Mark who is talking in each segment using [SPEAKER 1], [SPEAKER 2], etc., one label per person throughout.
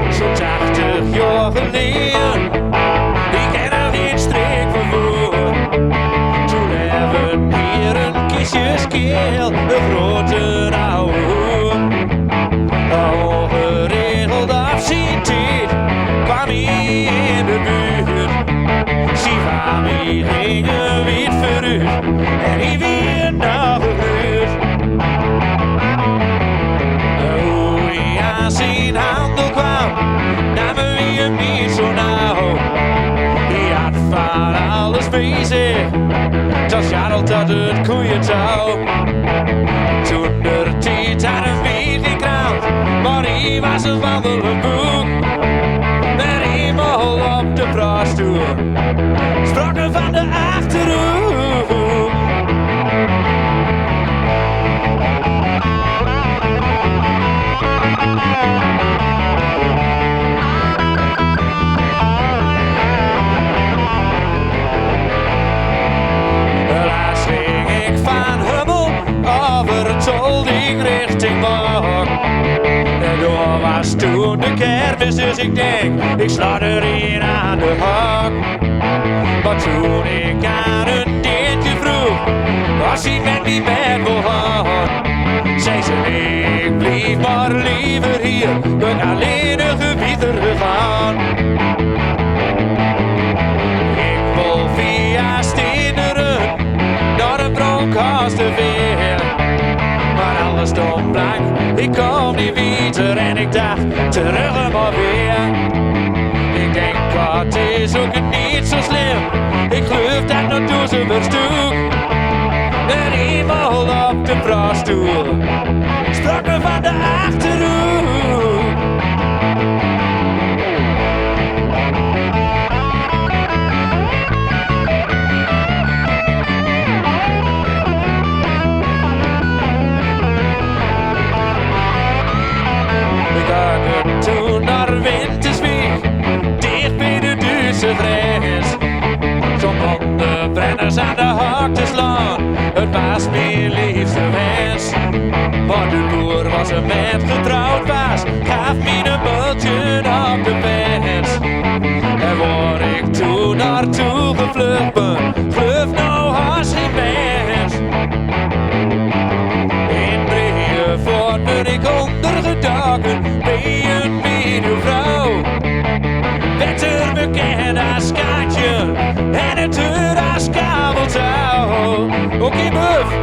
[SPEAKER 1] Zo'n 80 jaar geleden, ik ken er geen streek van voor. Toen hebben we hier een kistjeskeel, een grote oude hoer. Ongeregeld afzientijd kwam hij in de buurt. Zie van mij gingen wit vooruit en hij weer nog gehuurd. Hoe hij aan zijn handel kwam, namen we hem niet zo nauw. Hij had van alles bezig, dat scharrelt tot het koeientouw. Toen de tijd hadden we geen krant, maar hij was een wandelend boek. Met eenmaal op de praatstoel, sprak hij van de Achterhoek. Laatst ging ik van Hummel over het Zolding richting Bok. En door was toen de kermis, dus ik denk, ik sla er een aan de hak. Maar toen ik aan een deentje vroeg, was hij met die bed wil gaan. Zei ze, nee, ik blijf maar liever hier, ben alleen een gebied teruggaan. Ik wil via Steeneren naar een Bronkhorst te veel. Maar alles stond blank, ik kom niet weer en ik dacht, terug maar weer. Ik denk, God is ook niet zo slim, ik geloof dat nog door ze verstoek. En eenmaal op de praatstoel, sprak er van de Achterhoek. Toen naar Winterswijk, dicht bij de Duitse grens. Zo'n blonde brenners aan de hak te slaan, het was mijn liefste wens. Maar de boer was een met getrouwd was, gaf me een bultje op de pens. En waar ik toen naartoe gevlucht ben, geloof nou haast geen mens. In Bredevoort ben ik ondergedoken bij een medievrouw. Beter bekend als Kaatje en het deur als kabeltouw. Oké, buf.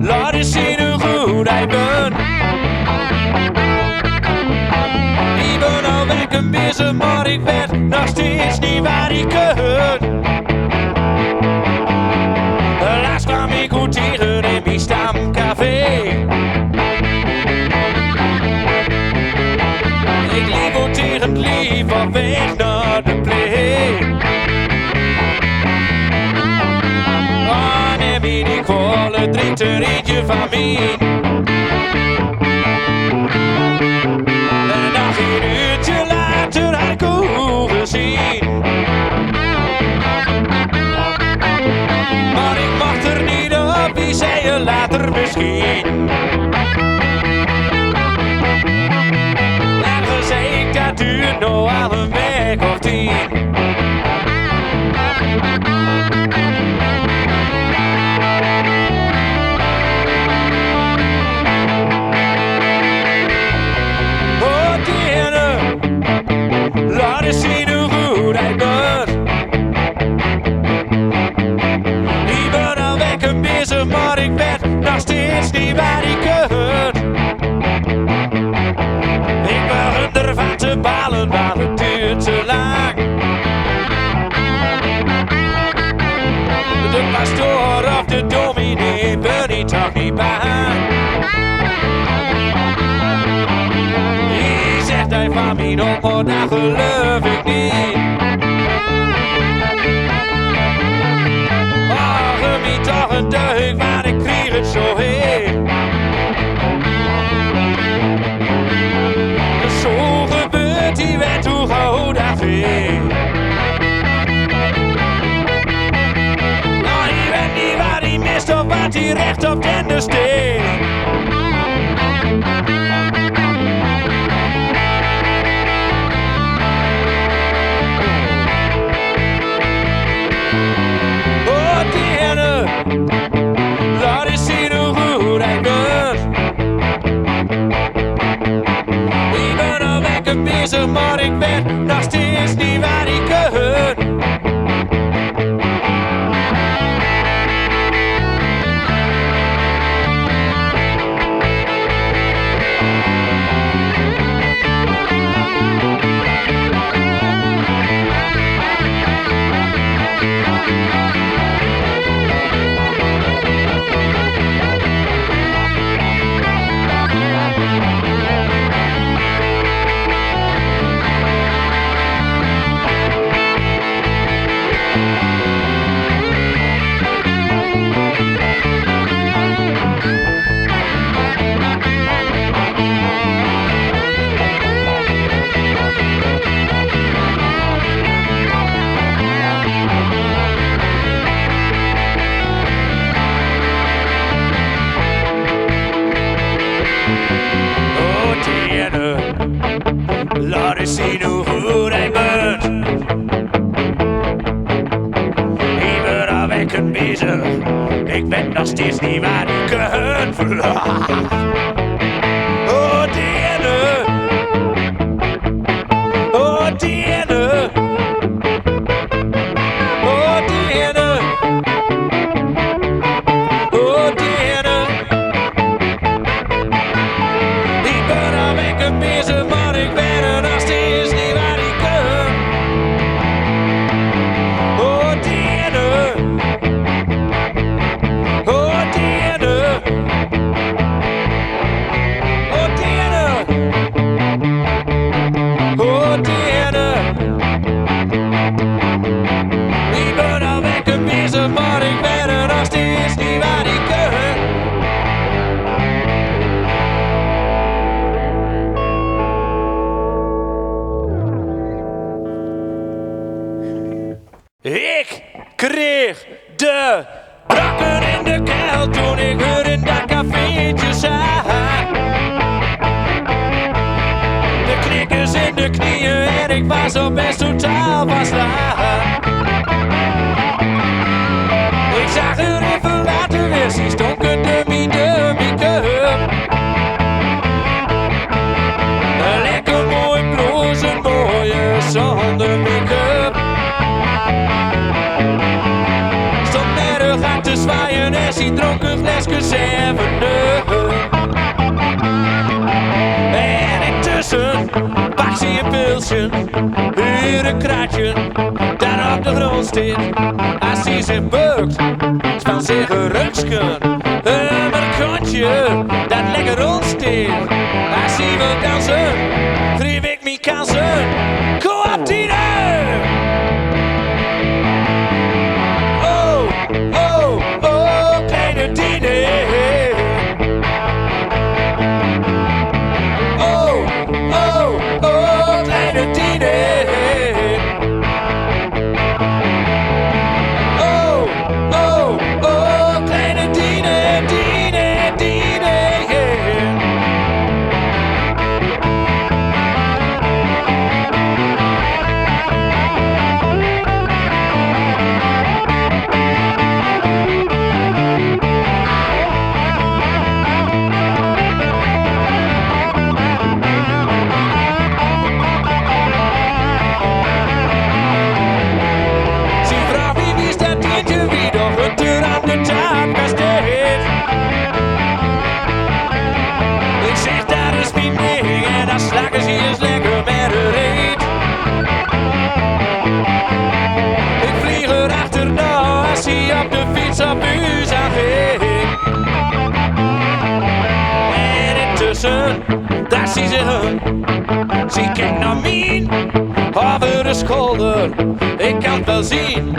[SPEAKER 1] Laat eens zien hoe goed hij ben. Ik ben al weg een beetje, maar ik weet nog steeds niet waar ik kan. Laatst kwam ik goed tegen in mijn stamcafé. Ik liep goed tegen het lief op weg naar de play. Oh, neem me niet kwalijk, drinkt er eentje van mij. En nog een uurtje later had ik hoe gezien. Maar ik wacht er niet op, wie zei je later misschien. En zei ik, dat duurt nog al een week of 10. niet toch niet bang. Die zegt hij van mij nog, maar dat geloof ik niet. Oh, geef me toch een deuk, want ik kreeg het zo heet. Zo gebeurt die wet, hoe gauw dat weet. Nou, die weet niet waar die mist of wat die recht op den steekt. Laat eens zien hoe goed hij bent. Ik ben al lekker bezig, maar ik weet nog steeds niet waar ik kan. Laat eens zien hoe goed hij bent. Ik ben al wekken bezig. Ik ben nog steeds niet waar ik kan. Oh, die ene. Oh, die ene. Oh, die ene. Oh, die ene. Ik ben al wekken bezig, maar ik ben er nog steeds niet waar ik kan. Oh, die ene. Oh, die ene. Oh, die ene. Oh, die ene. Ik ben al wekken bezig, maar ik ben er nog steeds niet waar ik kan. Ik kreeg de brakken in de keel toen ik er in dat cafeetje zat. De knikkers in de knieën en ik was al best totaal van slag. Ik zag er even later weer, ze stonken de make-up. Een lekker mooi blouse, een mooie zonder make-up. Stond met haar gat te zwaaien en ze dronk een flesje Seven-Up. En intussen pakt ze een pilsje, weer een kraatje, daar op de grond staat. Als ze zich bukt, van zich een ruksken, met een kontje dat lekker rondsteekt. Als ze wil dansen, geef ik me kansen. Kom op, Tine! Oh, oh, oh, kleine Tine. Oh, oh, oh, kleine Tine. Oh, oh, oh, kleine Tine, Tine, Tine, yeah. zie ze, zie kijkt naar mij over de schouder. Ik kan het wel zien,